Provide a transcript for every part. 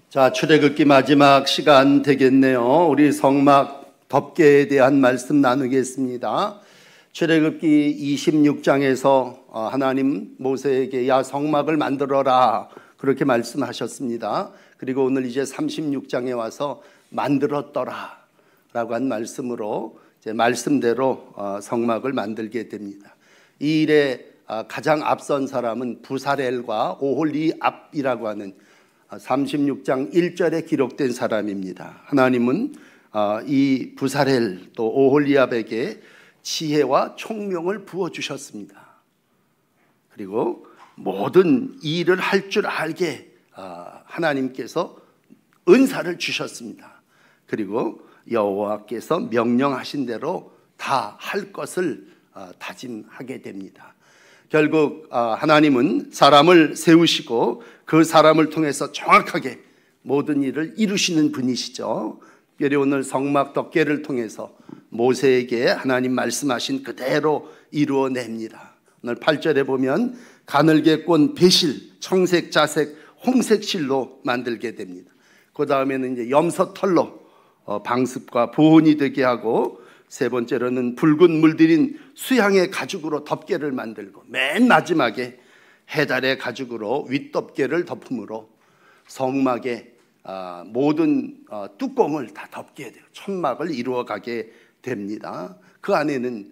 자, 출애굽기 마지막 시간 되겠네요. 우리 성막 덮개에 대한 말씀 나누겠습니다. 출애굽기 26장에서 하나님 모세에게 야 성막을 만들어라 그렇게 말씀하셨습니다. 그리고 오늘 이제 36장에 와서 만들었더라 라고 한 말씀으로 이제 말씀대로 성막을 만들게 됩니다. 이 일에 가장 앞선 사람은 부살엘과 오홀리압이라고 하는 36장 1절에 기록된 사람입니다. 하나님은 이 부살엘 또 오홀리압에게 지혜와 총명을 부어주셨습니다. 그리고 모든 일을 할 줄 알게 하나님께서 은사를 주셨습니다. 그리고 여호와께서 명령하신 대로 다 할 것을 다짐하게 됩니다. 결국 하나님은 사람을 세우시고 그 사람을 통해서 정확하게 모든 일을 이루시는 분이시죠. 특별히 오늘 성막 덮개를 통해서 모세에게 하나님 말씀하신 그대로 이루어냅니다. 오늘 8절에 보면 가늘게 꼰 배실, 청색, 자색, 홍색 실로 만들게 됩니다. 그 다음에는 이제 염소털로 방습과 보온이 되게 하고, 세 번째로는 붉은 물들인 수양의 가죽으로 덮개를 만들고, 맨 마지막에 해달의 가죽으로 윗덮개를 덮음으로 성막의 모든 뚜껑을 다 덮게 돼요. 천막을 이루어가게 됩니다. 그 안에는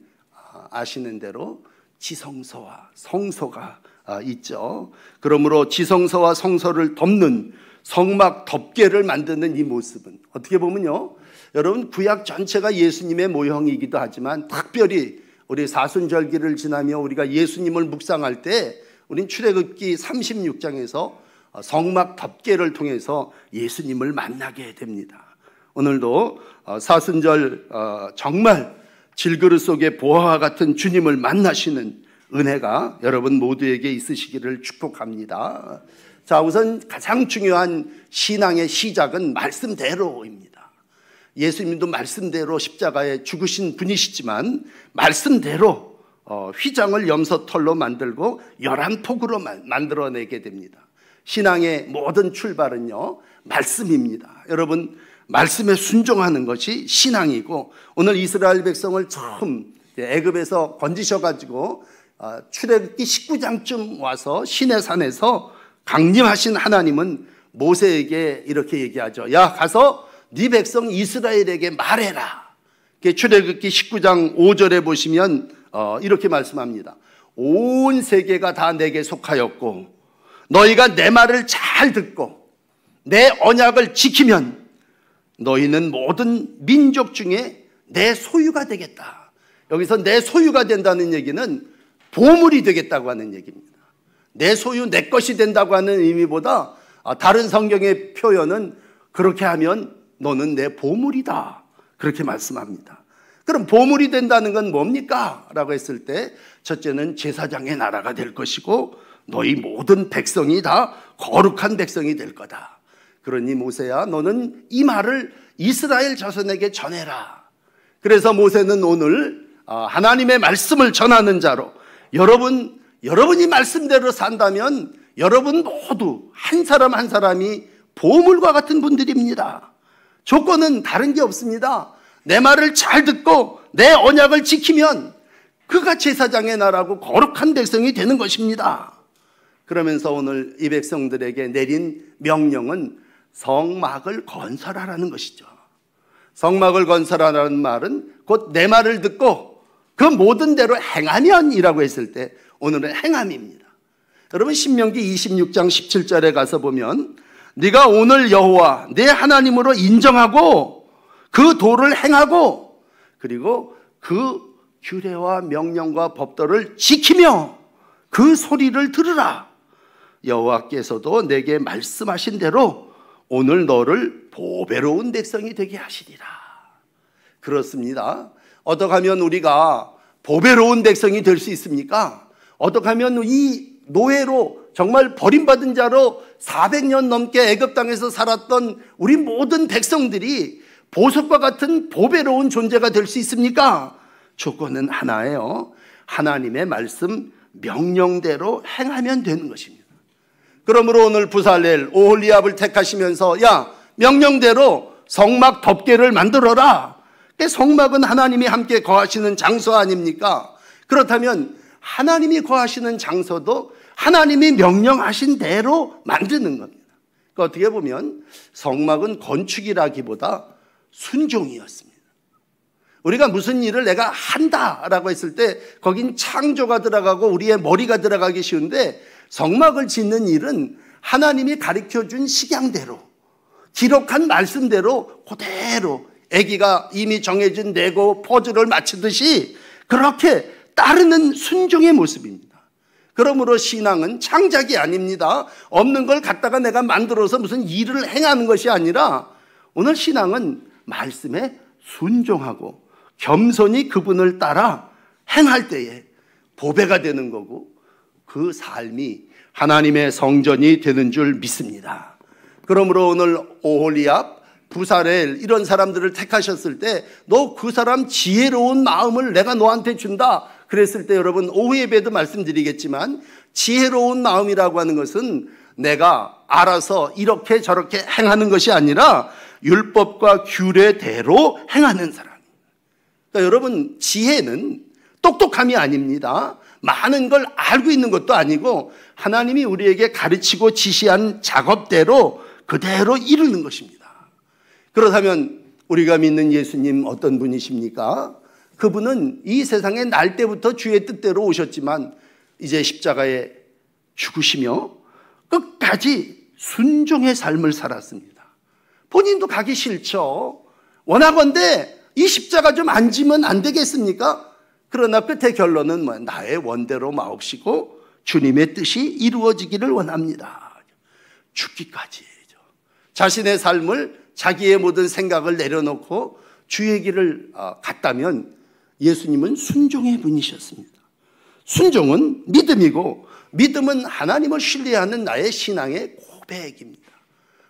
아시는 대로 지성소와 성소가 있죠. 그러므로 지성소와 성소를 덮는 성막 덮개를 만드는 이 모습은 어떻게 보면요, 여러분 구약 전체가 예수님의 모형이기도 하지만 특별히 우리 사순절기를 지나며 우리가 예수님을 묵상할 때 우린 출애굽기 36장에서 성막 덮개를 통해서 예수님을 만나게 됩니다. 오늘도 사순절 정말 질그릇 속의 보화와 같은 주님을 만나시는 은혜가 여러분 모두에게 있으시기를 축복합니다. 자, 우선 가장 중요한 신앙의 시작은 말씀대로입니다. 예수님도 말씀대로 십자가에 죽으신 분이시지만 말씀대로 휘장을 염소털로 만들고 11폭으로 만들어내게 됩니다. 신앙의 모든 출발은요, 말씀입니다. 여러분, 말씀에 순종하는 것이 신앙이고, 오늘 이스라엘 백성을 처음 애굽에서 건지셔가지고 출애굽기 19장쯤 와서 시내산에서 강림하신 하나님은 모세에게 이렇게 얘기하죠. 야, 가서 네 백성 이스라엘에게 말해라. 출애굽기 19장 5절에 보시면 이렇게 말씀합니다. 온 세계가 다 내게 속하였고 너희가 내 말을 잘 듣고 내 언약을 지키면 너희는 모든 민족 중에 내 소유가 되겠다. 여기서 내 소유가 된다는 얘기는 보물이 되겠다고 하는 얘기입니다. 내 소유, 내 것이 된다고 하는 의미보다 다른 성경의 표현은 그렇게 하면 너는 내 보물이다, 그렇게 말씀합니다. 그럼 보물이 된다는 건 뭡니까? 라고 했을 때 첫째는 제사장의 나라가 될 것이고 너희 모든 백성이 다 거룩한 백성이 될 거다. 그러니 모세야, 너는 이 말을 이스라엘 자손에게 전해라. 그래서 모세는 오늘 하나님의 말씀을 전하는 자로, 여러분이 말씀대로 산다면 여러분 모두 한 사람 한 사람이 보물과 같은 분들입니다. 조건은 다른 게 없습니다. 내 말을 잘 듣고 내 언약을 지키면 그가 제사장의 나라고 거룩한 백성이 되는 것입니다. 그러면서 오늘 이 백성들에게 내린 명령은 성막을 건설하라는 것이죠. 성막을 건설하라는 말은 곧 내 말을 듣고 그 모든 대로 행하면이라고 했을 때 오늘은 행함입니다. 여러분, 신명기 26장 17절에 가서 보면 네가 오늘 여호와 내 하나님으로 인정하고 그 도를 행하고 그리고 그 규례와 명령과 법도를 지키며 그 소리를 들으라. 여호와께서도 내게 말씀하신 대로 오늘 너를 보배로운 백성이 되게 하시리라. 그렇습니다. 어떻게 하면 우리가 보배로운 백성이 될 수 있습니까? 어떻게 하면 이 노예로 정말 버림받은 자로 400년 넘게 애굽 땅에서 살았던 우리 모든 백성들이 보석과 같은 보배로운 존재가 될 수 있습니까? 조건은 하나예요. 하나님의 말씀 명령대로 행하면 되는 것입니다. 그러므로 오늘 부살렐 오홀리압을 택하시면서 야, 명령대로 성막 덮개를 만들어라. 성막은 하나님이 함께 거하시는 장소 아닙니까? 그렇다면 하나님이 거하시는 장소도 하나님이 명령하신 대로 만드는 겁니다. 그러니까 어떻게 보면 성막은 건축이라기보다 순종이었습니다. 우리가 무슨 일을 내가 한다라고 했을 때 거긴 창조가 들어가고 우리의 머리가 들어가기 쉬운데, 성막을 짓는 일은 하나님이 가르쳐준 식양대로, 기록한 말씀대로 그대로 아기가 이미 정해진 레고 퍼즐을 맞추듯이 그렇게 따르는 순종의 모습입니다. 그러므로 신앙은 창작이 아닙니다. 없는 걸 갖다가 내가 만들어서 무슨 일을 행하는 것이 아니라, 오늘 신앙은 말씀에 순종하고 겸손히 그분을 따라 행할 때에 보배가 되는 거고, 그 삶이 하나님의 성전이 되는 줄 믿습니다. 그러므로 오늘 오홀리압, 부살렐 이런 사람들을 택하셨을 때 너 그 사람 지혜로운 마음을 내가 너한테 준다 그랬을 때, 여러분 오후 예배도 말씀드리겠지만 지혜로운 마음이라고 하는 것은 내가 알아서 이렇게 저렇게 행하는 것이 아니라 율법과 규례대로 행하는 사람. 그러니까 여러분, 지혜는 똑똑함이 아닙니다. 많은 걸 알고 있는 것도 아니고 하나님이 우리에게 가르치고 지시한 작업대로 그대로 이루는 것입니다. 그렇다면 우리가 믿는 예수님 어떤 분이십니까? 그분은 이 세상에 날 때부터 주의 뜻대로 오셨지만 이제 십자가에 죽으시며 끝까지 순종의 삶을 살았습니다. 본인도 가기 싫죠. 원하건대 이 십자가 좀 안 지면 안 되겠습니까? 그러나 끝의 결론은 나의 원대로 마옵시고 주님의 뜻이 이루어지기를 원합니다. 죽기까지 자신의 삶을, 자기의 모든 생각을 내려놓고 주의 길을 갔다면 예수님은 순종의 분이셨습니다. 순종은 믿음이고, 믿음은 하나님을 신뢰하는 나의 신앙의 고백입니다.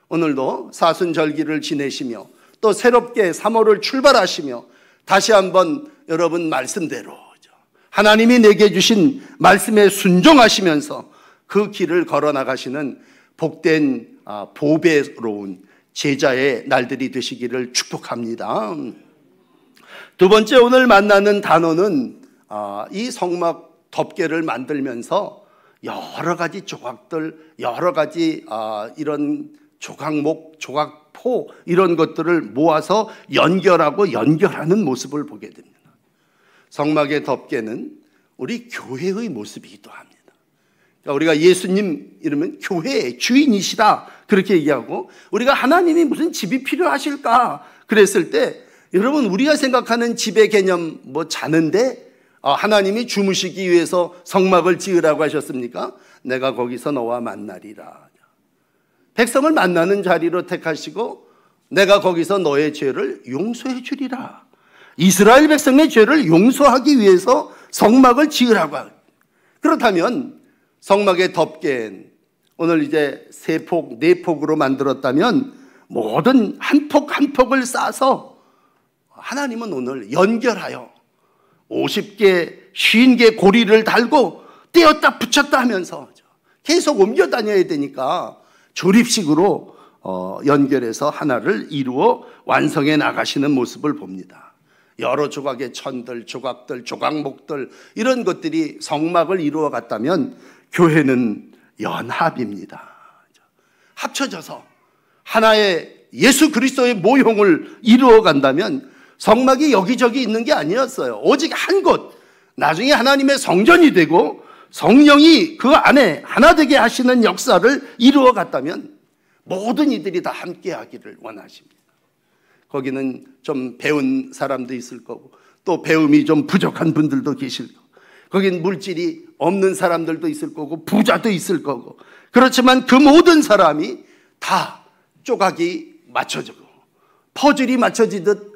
오늘도 사순절기를 지내시며 또 새롭게 3월을 출발하시며 다시 한번 여러분 말씀대로 하나님이 내게 주신 말씀에 순종하시면서 그 길을 걸어나가시는 복된 보배로운 제자의 날들이 되시기를 축복합니다. 두 번째 오늘 만나는 단어는 이 성막 덮개를 만들면서 여러 가지 조각들, 여러 가지 이런 조각목, 조각포 이런 것들을 모아서 연결하는 모습을 보게 됩니다. 성막의 덮개는 우리 교회의 모습이기도 합니다. 그러니까 우리가 예수님 이러면 교회의 주인이시다 그렇게 얘기하고, 우리가 하나님이 무슨 집이 필요하실까 그랬을 때, 여러분 우리가 생각하는 집의 개념 자는데 하나님이 주무시기 위해서 성막을 지으라고 하셨습니까? 내가 거기서 너와 만나리라. 백성을 만나는 자리로 택하시고 내가 거기서 너의 죄를 용서해 주리라. 이스라엘 백성의 죄를 용서하기 위해서 성막을 지으라고 합니다. 그렇다면 성막의 덮개는 오늘 이제 3폭, 4폭으로 만들었다면 모든 한 폭 한 폭을 쌓아서 하나님은 오늘 연결하여 50개, 50개 고리를 달고 떼었다 붙였다 하면서 계속 옮겨 다녀야 되니까 조립식으로 연결해서 하나를 이루어 완성해 나가시는 모습을 봅니다. 여러 조각의 천들, 조각들, 조각목들 이런 것들이 성막을 이루어 갔다면 교회는 연합입니다. 합쳐져서 하나의 예수 그리스도의 모형을 이루어 간다면 성막이 여기저기 있는 게 아니었어요. 오직 한 곳, 나중에 하나님의 성전이 되고 성령이 그 안에 하나 되게 하시는 역사를 이루어 갔다면 모든 이들이 다 함께 하기를 원하십니다. 거기는 좀 배운 사람도 있을 거고 또 배움이 좀 부족한 분들도 계실 거고, 거긴 물질이 없는 사람들도 있을 거고 부자도 있을 거고, 그렇지만 그 모든 사람이 다 조각이 맞춰지고 퍼즐이 맞춰지듯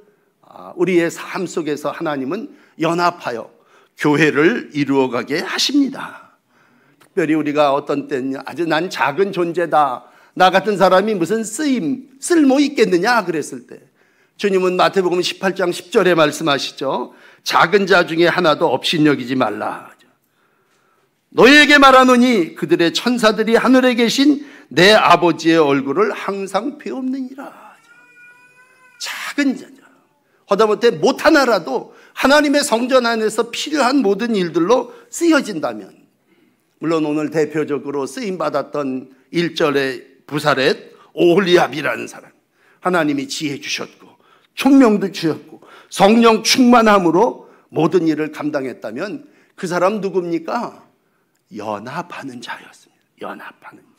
우리의 삶 속에서 하나님은 연합하여 교회를 이루어가게 하십니다. 특별히 우리가 어떤 때는 아주 난 작은 존재다, 나 같은 사람이 무슨 쓸모 있겠느냐 그랬을 때 주님은 마태복음 18장 10절에 말씀하시죠. 작은 자 중에 하나도 업신여기지 말라. 너희에게 말하노니 그들의 천사들이 하늘에 계신 내 아버지의 얼굴을 항상 배옵느니라. 작은 자녀, 하다못해 못 하나라도 하나님의 성전 안에서 필요한 모든 일들로 쓰여진다면, 물론 오늘 대표적으로 쓰임받았던 1절의 부사렛 오홀리압이라는 사람, 하나님이 지혜 주셨고 총명도 주셨고 성령 충만함으로 모든 일을 감당했다면 그 사람 누굽니까? 연합하는 자였습니다. 연합하는 자.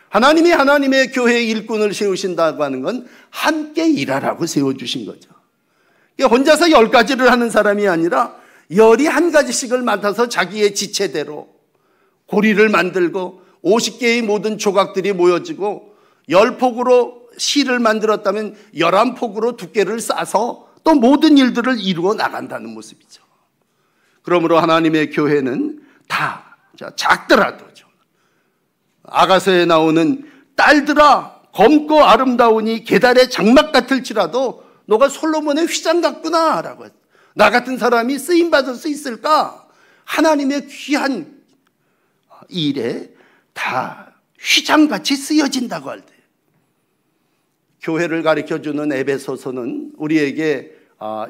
하나님이 하나님의 교회의 일꾼을 세우신다고 하는 건 함께 일하라고 세워주신 거죠. 혼자서 10가지를 하는 사람이 아니라 열이 한 가지씩을 맡아서 자기의 지체대로 고리를 만들고 50개의 모든 조각들이 모여지고 10폭으로 실을 만들었다면 11폭으로 두께를 싸서 또 모든 일들을 이루어 나간다는 모습이죠. 그러므로 하나님의 교회는 다 작더라도 아가서에 나오는 딸들아 검고 아름다우니 계달의 장막 같을지라도 너가 솔로몬의 휘장 같구나 라고, 나 같은 사람이 쓰임받을 수 있을까? 하나님의 귀한 일에 다 휘장같이 쓰여진다고 할 때, 교회를 가르쳐주는 에베소서는 우리에게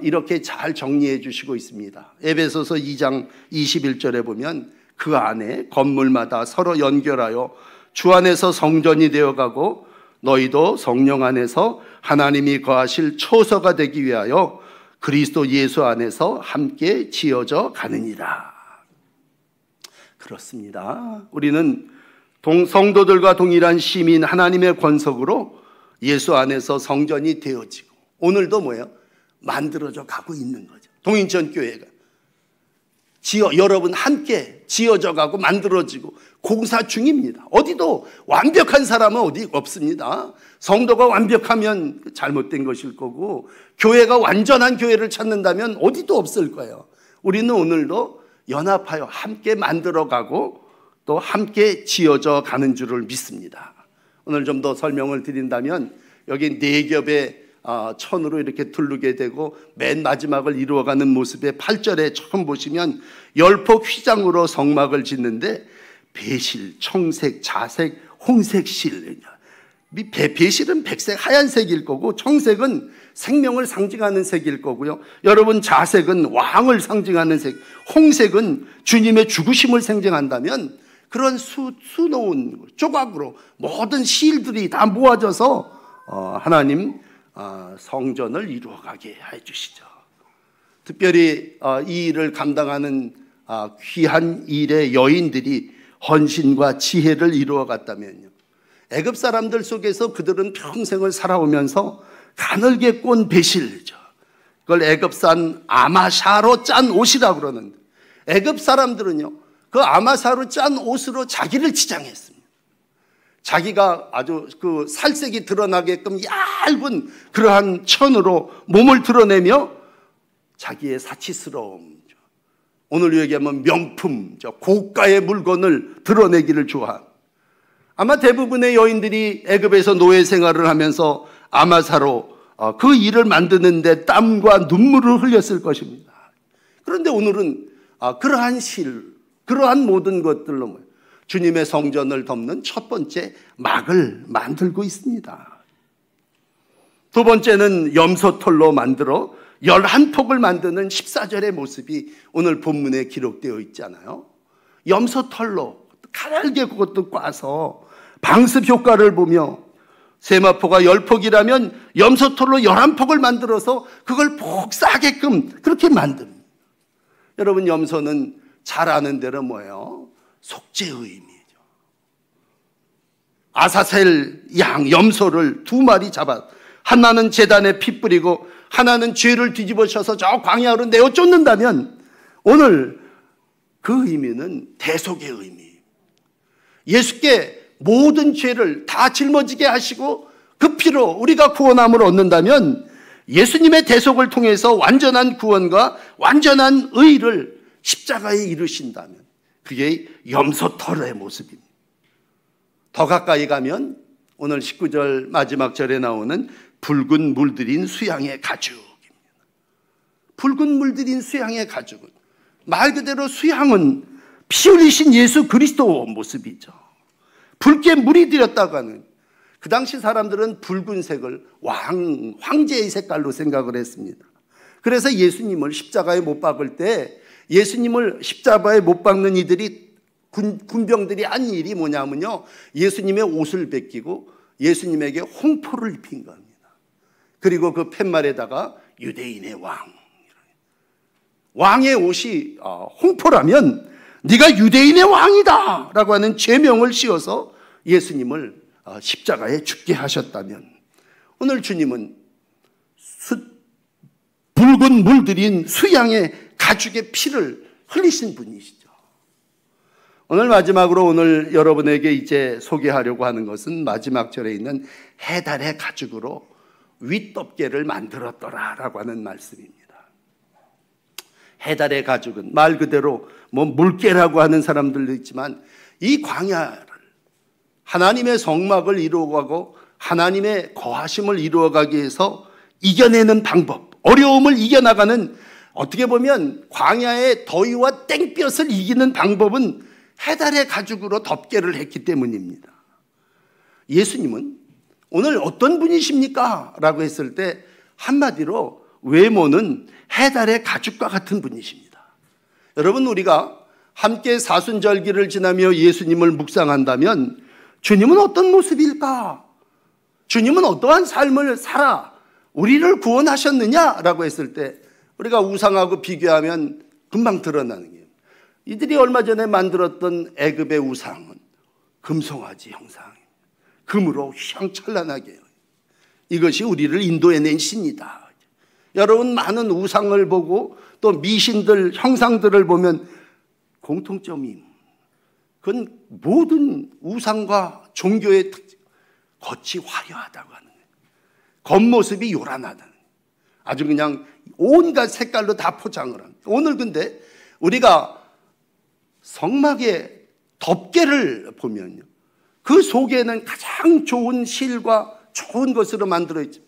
이렇게 잘 정리해 주시고 있습니다. 에베소서 2장 21절에 보면 그 안에 건물마다 서로 연결하여 주 안에서 성전이 되어가고 너희도 성령 안에서 하나님이 거하실 초소가 되기 위하여 그리스도 예수 안에서 함께 지어져 가느니라. 그렇습니다. 우리는 성도들과 동일한 시민 하나님의 권속으로 예수 안에서 성전이 되어지고 오늘도 뭐예요? 만들어져 가고 있는 거죠. 동인천 교회가 여러분 함께 지어져 가고 만들어지고 공사 중입니다. 어디도 완벽한 사람은 어디 없습니다. 성도가 완벽하면 잘못된 것일 거고 교회가 완전한 교회를 찾는다면 어디도 없을 거예요. 우리는 오늘도 연합하여 함께 만들어가고 또 함께 지어져 가는 줄을 믿습니다. 오늘 좀 더 설명을 드린다면 여기 4겹의 천으로 이렇게 두르게 되고 맨 마지막을 이루어가는 모습에 8절에 처음 보시면 10폭 휘장으로 성막을 짓는데 배실, 청색, 자색, 홍색 실. 배실은 백색, 하얀색일 거고 청색은 생명을 상징하는 색일 거고요. 여러분 자색은 왕을 상징하는 색, 홍색은 주님의 죽으심을 상징한다면 그런 수놓은 조각으로 모든 실들이 다 모아져서 하나님 성전을 이루어가게 해주시죠. 특별히 이 일을 감당하는 귀한 일의 여인들이 헌신과 지혜를 이루어갔다면요, 애굽 사람들 속에서 그들은 평생을 살아오면서 가늘게 꼰 배실이죠. 그걸 애굽산 아마샤로 짠 옷이라고 그러는데, 애굽 사람들은요 그 아마샤로 짠 옷으로 자기를 치장했습니다. 자기가 아주 그 살색이 드러나게끔 얇은 그러한 천으로 몸을 드러내며 자기의 사치스러움, 오늘 얘기하면 명품, 고가의 물건을 드러내기를 좋아합니다. 아마 대부분의 여인들이 애굽에서 노예 생활을 하면서 아마사로 그 일을 만드는데 땀과 눈물을 흘렸을 것입니다. 그런데 오늘은 그러한 그러한 모든 것들로 주님의 성전을 덮는 첫 번째 막을 만들고 있습니다. 두 번째는 염소털로 만들어 11폭을 만드는 14절의 모습이 오늘 본문에 기록되어 있잖아요. 염소털로 가늘게 그것도 꽈서 방습 효과를 보며 세마포가 10폭이라면 염소털로 11폭을 만들어서 그걸 복사하게끔 그렇게 만듭니다. 여러분, 염소는 잘 아는 대로 뭐예요? 속죄의 의미죠. 아사셀 양 염소를 2마리 잡아 하나는 제단에 피 뿌리고 하나는 죄를 뒤집어셔서 저 광야로 내어 쫓는다면 오늘 그 의미는 대속의 의미. 예수께 모든 죄를 다 짊어지게 하시고 그 피로 우리가 구원함을 얻는다면 예수님의 대속을 통해서 완전한 구원과 완전한 의를 십자가에 이루신다면 그게 염소털의 모습입니다. 더 가까이 가면 오늘 19절 마지막 절에 나오는 붉은 물들인 수양의 가죽입니다. 붉은 물들인 수양의 가죽은 말 그대로 수양은 피 흘리신 예수 그리스도 모습이죠. 붉게 물이 들였다고 하는, 그 당시 사람들은 붉은색을 황제의 색깔로 생각을 했습니다. 그래서 예수님을 십자가에 못 박을 때, 예수님을 십자가에 못 박는 이들이, 군병들이 한 일이 뭐냐면요, 예수님의 옷을 벗기고 예수님에게 홍포를 입힌 겁니다. 그리고 그 팻말에다가 유대인의 왕의 옷이 홍포라면 네가 유대인의 왕이다 라고 하는 죄명을 씌워서 예수님을 십자가에 죽게 하셨다면, 오늘 주님은 붉은 물들인 수양의 가죽의 피를 흘리신 분이시죠. 오늘 마지막으로 오늘 여러분에게 이제 소개하려고 하는 것은 마지막 절에 있는 해달의 가죽으로 윗덮개를 만들었더라 라고 하는 말씀입니다. 해달의 가죽은 말 그대로 물개라고 하는 사람들도 있지만, 이 광야를 하나님의 성막을 이루어가고 하나님의 거하심을 이루어가기 위해서 이겨내는 방법, 어려움을 이겨나가는, 어떻게 보면 광야의 더위와 땡볕을 이기는 방법은 해달의 가죽으로 덮개를 했기 때문입니다. 예수님은 오늘 어떤 분이십니까? 라고 했을 때 한마디로 외모는 해달의 가죽과 같은 분이십니다. 여러분, 우리가 함께 사순절기를 지나며 예수님을 묵상한다면 주님은 어떤 모습일까? 주님은 어떠한 삶을 살아 우리를 구원하셨느냐라고 했을 때 우리가 우상하고 비교하면 금방 드러나는 게, 이들이 얼마 전에 만들었던 애굽의 우상은 금송아지 형상입니다. 금으로 휘황찬란하게 해요. 이것이 우리를 인도해낸 신이다. 여러분, 많은 우상을 보고 또 미신들, 형상들을 보면 공통점이, 그건 모든 우상과 종교의 특징, 겉이 화려하다고 하는 거예요. 겉모습이 요란하다는 거예요. 아주 그냥 온갖 색깔로 다 포장을 합니다. 오늘 근데 우리가 성막의 덮개를 보면요, 그 속에는 가장 좋은 실과 좋은 것으로 만들어 있죠.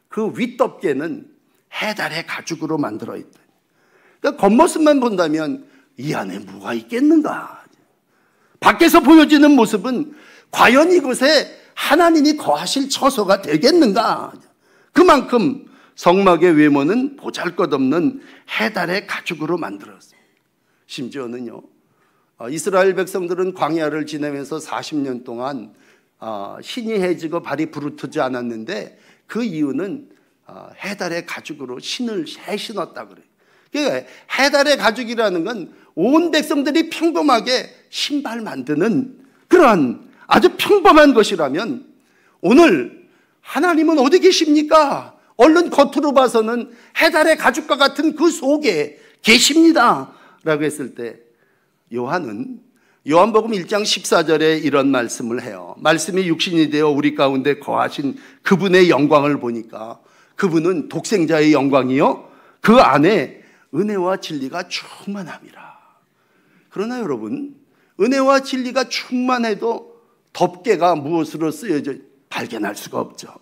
그 윗덮개는 해달의 가죽으로 만들어 있다. 그러니까 겉모습만 본다면 이 안에 뭐가 있겠는가? 밖에서 보여지는 모습은 과연 이곳에 하나님이 거하실 처소가 되겠는가? 그만큼 성막의 외모는 보잘것없는 해달의 가죽으로 만들었습니다. 심지어는요, 이스라엘 백성들은 광야를 지내면서 40년 동안 신이 해지고 발이 부르트지 않았는데, 그 이유는 해달의 가죽으로 신을 해신었다 그래요. 그러니까 해달의 가죽이라는 건 온 백성들이 평범하게 신발 만드는 그러한 아주 평범한 것이라면, 오늘 하나님은 어디 계십니까? 얼른 겉으로 봐서는 해달의 가죽과 같은 그 속에 계십니다 라고 했을 때, 요한은 요한복음 1장 14절에 이런 말씀을 해요. 말씀이 육신이 되어 우리 가운데 거하신 그분의 영광을 보니까 그분은 독생자의 영광이요, 그 안에 은혜와 진리가 충만함이라. 그러나 여러분, 은혜와 진리가 충만해도 덮개가 무엇으로 쓰여져 발견할 수가 없죠.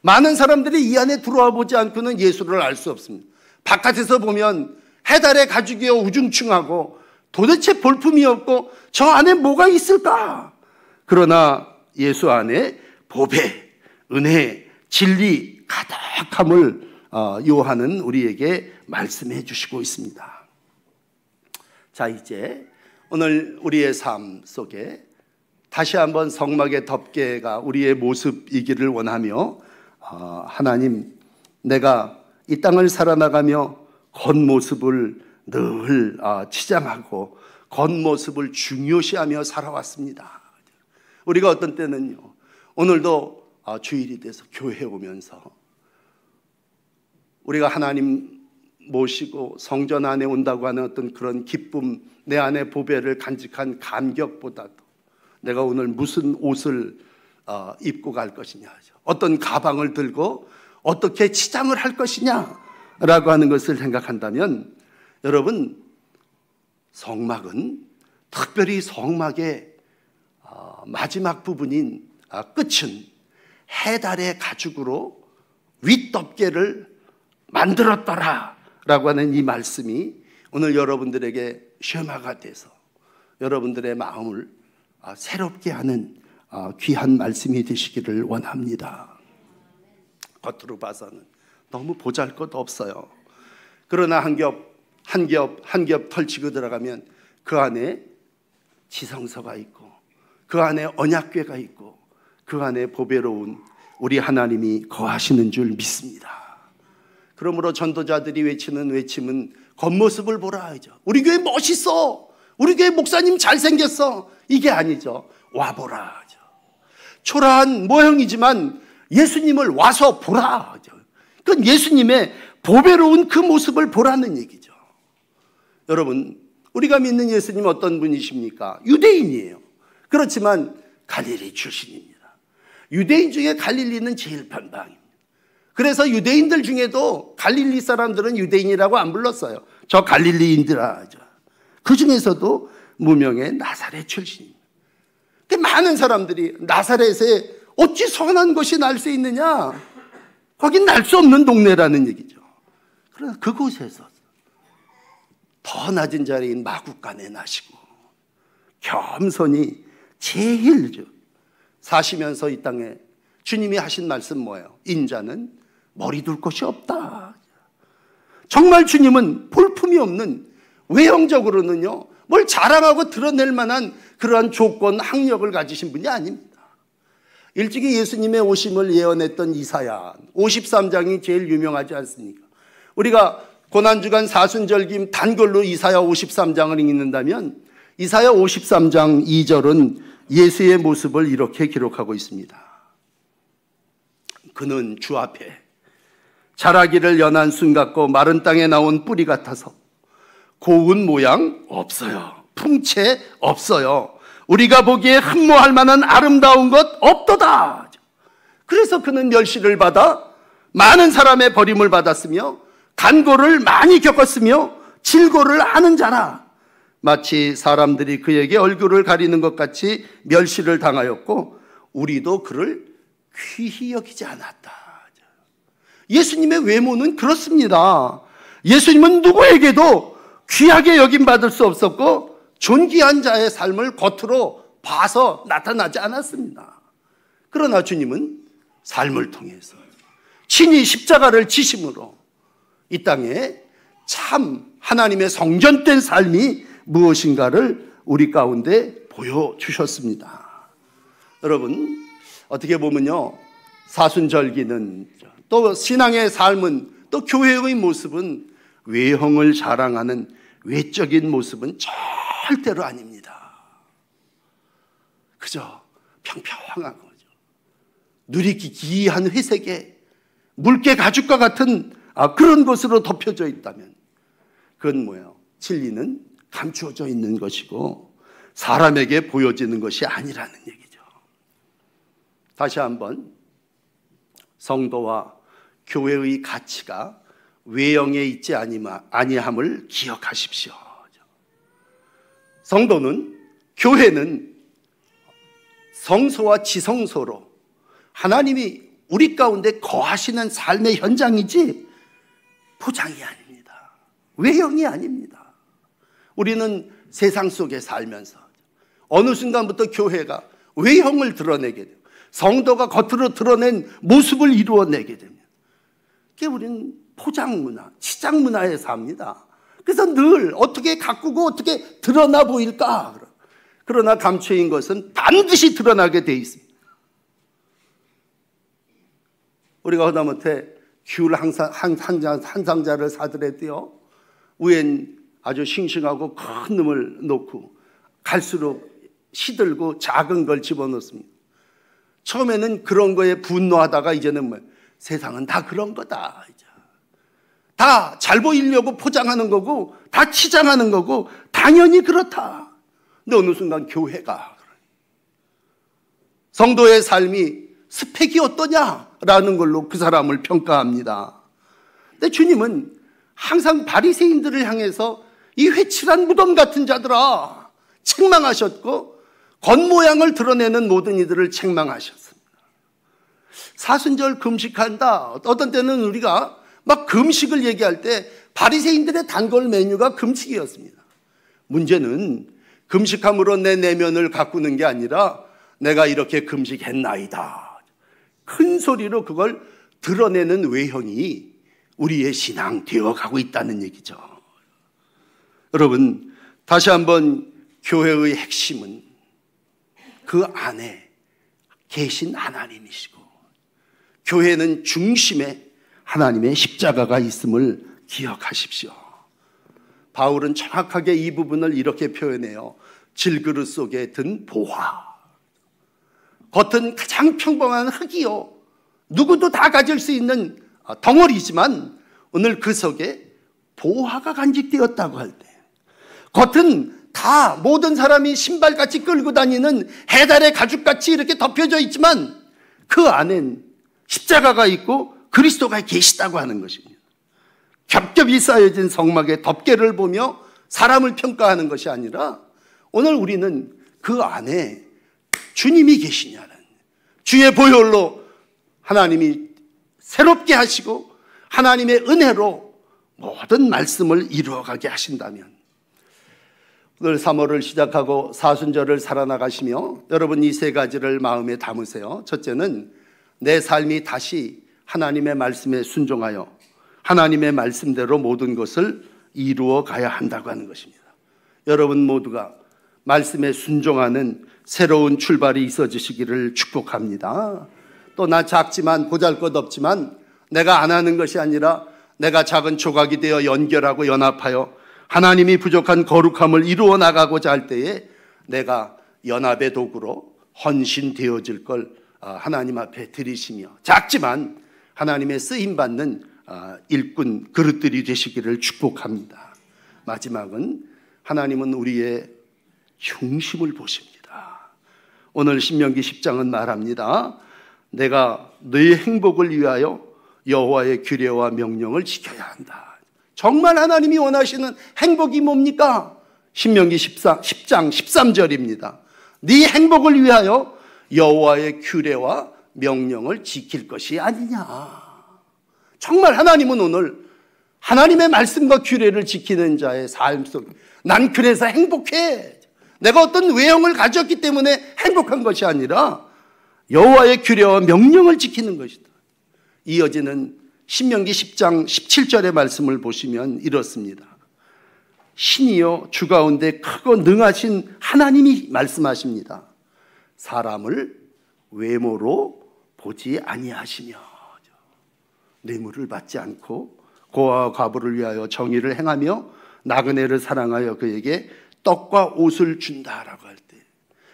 많은 사람들이 이 안에 들어와 보지 않고는 예수를 알 수 없습니다. 바깥에서 보면 해달의 가죽이요 우중충하고 도대체 볼품이 없고 저 안에 뭐가 있을까? 그러나 예수 안에 보배, 은혜, 진리 가득함을 요한은 우리에게 말씀해 주시고 있습니다. 자, 이제 오늘 우리의 삶 속에 다시 한번 성막의 덮개가 우리의 모습이기를 원하며, 하나님, 내가 이 땅을 살아나가며 겉모습을 늘 치장하고 겉모습을 중요시하며 살아왔습니다. 우리가 어떤 때는요, 오늘도 주일이 돼서 교회에 오면서 우리가 하나님 모시고 성전 안에 온다고 하는 어떤 그런 기쁨, 내 안에 보배를 간직한 감격보다도 내가 오늘 무슨 옷을 입고 갈 것이냐, 어떤 가방을 들고 어떻게 치장을 할 것이냐라고 하는 것을 생각한다면, 여러분, 성막은, 특별히 성막의 마지막 부분인 끝은 해달의 가죽으로 윗덮개를 만들었더라 라고 하는 이 말씀이 오늘 여러분들에게 쉐마가 돼서 여러분들의 마음을 새롭게 하는 귀한 말씀이 되시기를 원합니다. 겉으로 봐서는 너무 보잘것없어요. 그러나 한 겹 펼치고 들어가면 그 안에 지성소가 있고, 그 안에 언약궤가 있고, 그 안에 보배로운 우리 하나님이 거하시는 줄 믿습니다. 그러므로 전도자들이 외치는 외침은 겉모습을 보라 하죠. 우리 교회 멋있어, 우리 교회 목사님 잘생겼어, 이게 아니죠. 와보라 하죠. 초라한 모형이지만 예수님을 와서 보라 하죠. 그건 예수님의 보배로운 그 모습을 보라는 얘기죠. 여러분, 우리가 믿는 예수님 어떤 분이십니까? 유대인이에요. 그렇지만 갈릴리 출신입니다. 유대인 중에 갈릴리는 제일 편방입니다. 그래서 유대인들 중에도 갈릴리 사람들은 유대인이라고 안 불렀어요. 저 갈릴리인들아 하죠. 그 중에서도 무명의 나사렛 출신입니다. 근데 많은 사람들이 나사렛에 어찌 선한 것이 날 수 있느냐? 거긴 날 수 없는 동네라는 얘기죠. 그러나 그곳에서 더 낮은 자리인 마구간에 나시고 겸손히 제일 사시면서 이 땅에 주님이 하신 말씀 뭐예요? 인자는 머리 둘 곳이 없다. 정말 주님은 볼품이 없는, 외형적으로는요 뭘 자랑하고 드러낼 만한 그러한 조건, 학력을 가지신 분이 아닙니다. 일찍이 예수님의 오심을 예언했던 이사야 53장이 제일 유명하지 않습니까? 우리가 고난주간 사순절김 단골로 이사야 53장을 읽는다면 이사야 53장 2절은 예수의 모습을 이렇게 기록하고 있습니다. 그는 주 앞에 자라기를 연한 순 같고 마른 땅에 나온 뿌리 같아서 고운 모양 없어요. 풍채 없어요. 우리가 보기에 흠모할 만한 아름다운 것 없도다. 그래서 그는 멸시를 받아 많은 사람의 버림을 받았으며 간고를 많이 겪었으며 질고를 하는 자라. 마치 사람들이 그에게 얼굴을 가리는 것 같이 멸시를 당하였고 우리도 그를 귀히 여기지 않았다. 예수님의 외모는 그렇습니다. 예수님은 누구에게도 귀하게 여김받을 수 없었고 존귀한 자의 삶을 겉으로 봐서 나타나지 않았습니다. 그러나 주님은 삶을 통해서 친히 십자가를 지심으로 이 땅에 참 하나님의 성전된 삶이 무엇인가를 우리 가운데 보여주셨습니다. 여러분, 어떻게 보면요, 사순절기는 또 신앙의 삶은 또 교회의 모습은 외형을 자랑하는 외적인 모습은 절대로 아닙니다. 그저 평평한 거죠. 누리기 기이한 회색에 물개 가죽과 같은 그런 것으로 덮여져 있다면 그건 뭐예요? 진리는 감추어져 있는 것이고 사람에게 보여지는 것이 아니라는 얘기죠. 다시 한번 성도와 교회의 가치가 외형에 있지 아니함을 기억하십시오. 성도는, 교회는 성소와 지성소로 하나님이 우리 가운데 거하시는 삶의 현장이지 포장이 아닙니다. 외형이 아닙니다. 우리는 세상 속에 살면서 어느 순간부터 교회가 외형을 드러내게 돼요. 성도가 겉으로 드러낸 모습을 이루어내게 됩니다. 그게 우리는 포장문화, 치장문화에 삽니다. 그래서 늘 어떻게 가꾸고 어떻게 드러나 보일까? 그러나 감춰인 것은 반드시 드러나게 돼 있습니다. 우리가 하다못해 귤 한 상자를 사더라도요, 위엔 아주 싱싱하고 큰 놈을 놓고 갈수록 시들고 작은 걸 집어넣습니다. 처음에는 그런 거에 분노하다가 이제는 뭐 세상은 다 그런 거다. 다 잘 보이려고 포장하는 거고 다 치장하는 거고 당연히 그렇다. 근데 어느 순간 교회가 성도의 삶이 스펙이 어떠냐라는 걸로 그 사람을 평가합니다. 근데 주님은 항상 바리새인들을 향해서 이 회칠한 무덤 같은 자들아 책망하셨고 겉모양을 드러내는 모든 이들을 책망하셨습니다. 사순절 금식한다. 어떤 때는 우리가 막 금식을 얘기할 때 바리새인들의 단골 메뉴가 금식이었습니다. 문제는 금식함으로 내 내면을 가꾸는 게 아니라 내가 이렇게 금식했나이다. 큰 소리로 그걸 드러내는 외형이 우리의 신앙 되어가고 있다는 얘기죠. 여러분, 다시 한번 교회의 핵심은 그 안에 계신 하나님이시고 교회는 중심에 하나님의 십자가가 있음을 기억하십시오. 바울은 정확하게 이 부분을 이렇게 표현해요. 질그릇 속에 든 보화. 겉은 가장 평범한 흙이요, 누구도 다 가질 수 있는 덩어리지만 오늘 그 속에 보화가 간직되었다고 할 때, 겉은 다 모든 사람이 신발같이 끌고 다니는 해달의 가죽같이 이렇게 덮여져 있지만 그 안엔 십자가가 있고 그리스도가 계시다고 하는 것입니다. 겹겹이 쌓여진 성막의 덮개를 보며 사람을 평가하는 것이 아니라 오늘 우리는 그 안에 주님이 계시냐는, 주의 보혈로 하나님이 새롭게 하시고 하나님의 은혜로 모든 말씀을 이루어가게 하신다면, 오늘 3월을 시작하고 사순절을 살아나가시며 여러분 이 세 가지를 마음에 담으세요. 첫째는 내 삶이 다시 하나님의 말씀에 순종하여 하나님의 말씀대로 모든 것을 이루어 가야 한다고 하는 것입니다. 여러분 모두가 말씀에 순종하는 새로운 출발이 있어지시기를 축복합니다. 또 나 작지만 보잘것없지만 내가 안 하는 것이 아니라 내가 작은 조각이 되어 연결하고 연합하여 하나님이 부족한 거룩함을 이루어 나가고자 할 때에 내가 연합의 도구로 헌신되어질 걸 하나님 앞에 드리시며, 작지만 하나님의 쓰임받는 일꾼 그릇들이 되시기를 축복합니다. 마지막은 하나님은 우리의 흉심을 보십니다. 오늘 신명기 10장은 말합니다. 내가 너의 행복을 위하여 여호와의 규례와 명령을 지켜야 한다. 정말 하나님이 원하시는 행복이 뭡니까? 신명기 10장 13절입니다. 네 행복을 위하여 여호와의 규례와 명령을 지킬 것이 아니냐. 정말 하나님은 오늘 하나님의 말씀과 규례를 지키는 자의 삶 속, 난 그래서 행복해, 내가 어떤 외형을 가졌기 때문에 행복한 것이 아니라 여호와의 규례와 명령을 지키는 것이다. 이어지는 신명기 10장 17절의 말씀을 보시면 이렇습니다. 신이여 주 가운데 크고 능하신 하나님이 말씀하십니다. 사람을 외모로 보지 아니하시며, 뇌물을 받지 않고 고아와 과부를 위하여 정의를 행하며 나그네를 사랑하여 그에게 떡과 옷을 준다라고 할 때,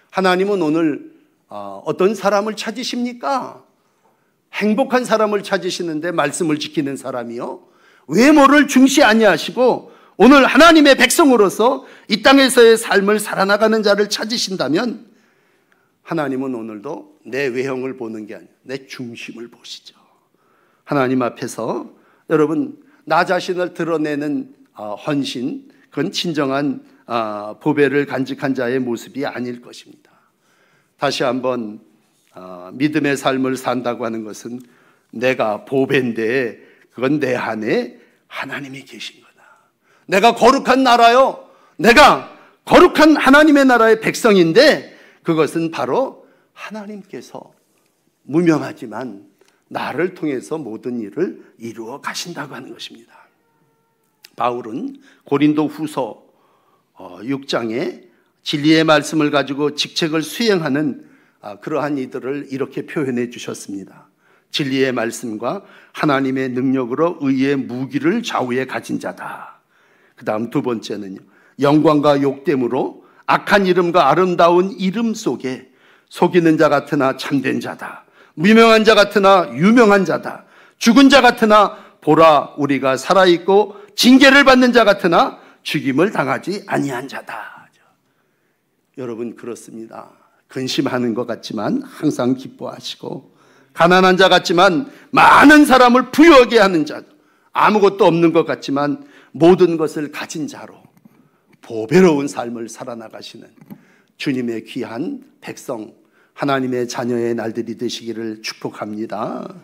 하나님은 오늘 어떤 사람을 찾으십니까? 행복한 사람을 찾으시는데 말씀을 지키는 사람이요, 외모를 중시 아니하시고 오늘 하나님의 백성으로서 이 땅에서의 삶을 살아나가는 자를 찾으신다면 하나님은 오늘도 내 외형을 보는 게 아니라 내 중심을 보시죠. 하나님 앞에서 여러분 나 자신을 드러내는 헌신, 그건 진정한 보배를 간직한 자의 모습이 아닐 것입니다. 다시 한번 믿음의 삶을 산다고 하는 것은 내가 보배인데 그건 내 안에 하나님이 계신 거다. 내가 거룩한 나라요, 내가 거룩한 하나님의 나라의 백성인데 그것은 바로 하나님께서 무명하지만 나를 통해서 모든 일을 이루어 가신다고 하는 것입니다. 바울은 고린도 후서 6장에 진리의 말씀을 가지고 직책을 수행하는 그러한 이들을 이렇게 표현해 주셨습니다. 진리의 말씀과 하나님의 능력으로 의의 무기를 좌우에 가진 자다. 그 다음 두 번째는요, 영광과 욕됨으로 악한 이름과 아름다운 이름 속에 속이는 자 같으나 참된 자다. 무명한 자 같으나 유명한 자다. 죽은 자 같으나 보라 우리가 살아있고 징계를 받는 자 같으나 죽임을 당하지 아니한 자다. 여러분 그렇습니다. 근심하는 것 같지만 항상 기뻐하시고, 가난한 자 같지만 많은 사람을 부유하게 하는 자, 아무것도 없는 것 같지만 모든 것을 가진 자로 보배로운 삶을 살아나가시는 주님의 귀한 백성, 하나님의 자녀의 날들이 되시기를 축복합니다.